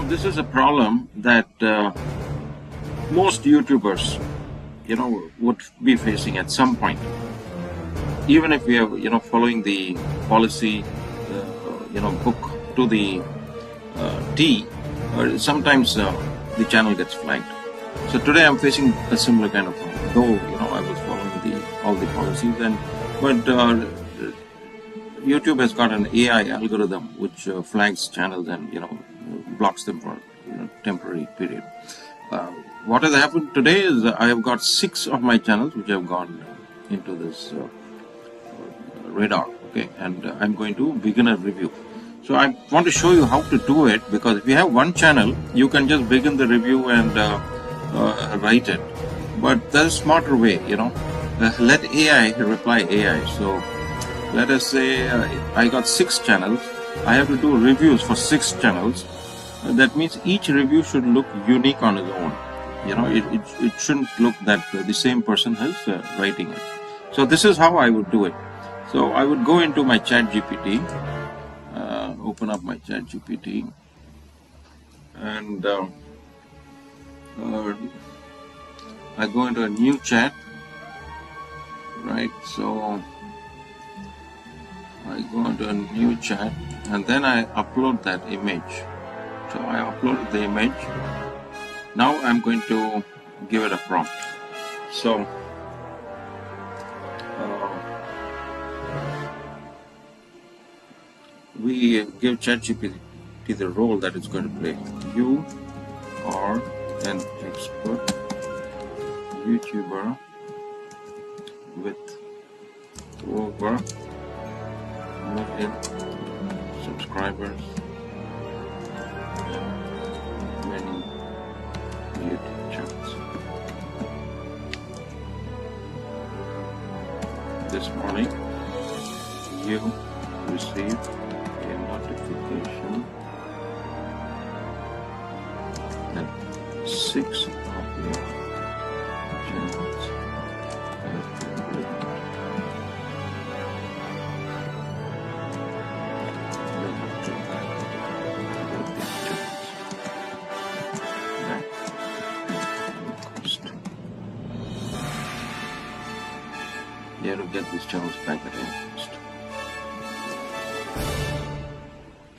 this is a problem that most YouTubers, would be facing at some point. Even if we are, following the policy, book to the T, sometimes the channel gets flagged. So today I'm facing a similar kind of problem. Though, I was following all the policies, but YouTube has got an AI algorithm which flags channels and blocks them for temporary period. What has happened today is I have got 6 of my channels which have gone into this radar. Okay, and I'm going to begin a review. So I want to show you how to do it, because if you have one channel, you can just begin the review and write it. But there's a smarter way, let AI reply AI. So let us say I got 6 channels. I have to do reviews for 6 channels. That means each review should look unique on its own. It shouldn't look that the same person is writing it. So this is how I would do it. So I would go into my ChatGPT, open up my ChatGPT, and I go into a new chat, right? So I go into a new chat and then I upload that image. So I uploaded the image. Now I'm going to give it a prompt. So we give ChatGPT the role that it's going to play. You are an expert YouTuber with over 1 million subscribers and many YouTube channels. This morning, you received a notification that 6 of your channels have been written. You have to get these channels back at any cost.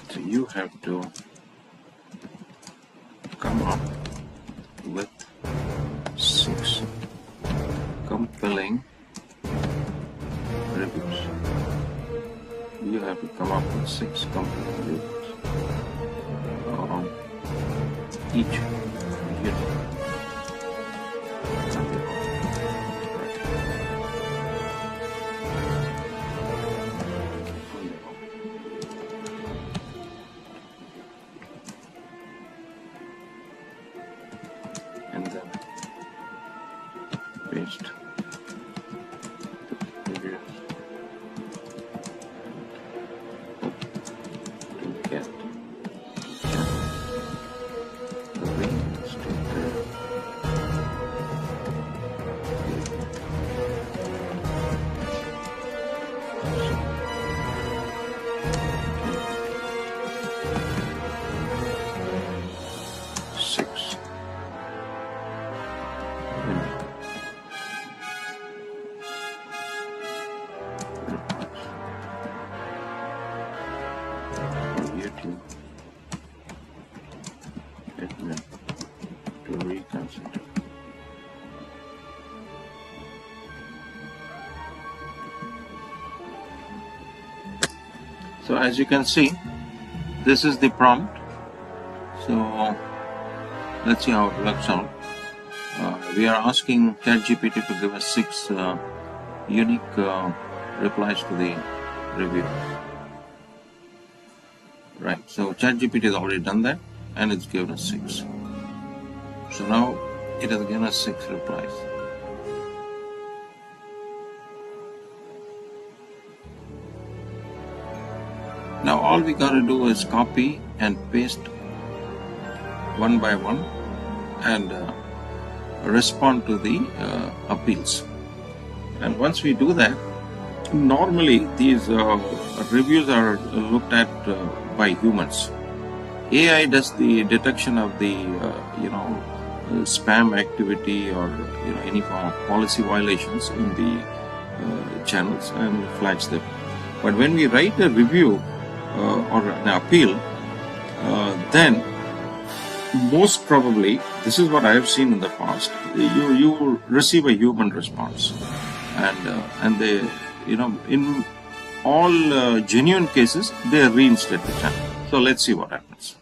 So you have to come up with 6 compelling reviews. You have to come up with 6 compelling reviews. Each unit. And then paste the reviews to get the Reinstated. Six. YouTube admin to reconsider. So as you can see, this is the prompt. So let's see how it works out. We are asking ChatGPT to give us 6 unique replies to the review. Right, so ChatGPT has already done that and it's given us 6. So now it has given us 6 replies. Now all we got to do is copy and paste one by one and respond to the appeals. And once we do that, normally these reviews are looked at by humans. AI does the detection of the spam activity or any form of policy violations in the channels and flags them. But when we write a review or an appeal, then most probably, this is what I have seen in the past, you will receive a human response, and they, in all genuine cases, they reinstate the channel. So let's see what happens.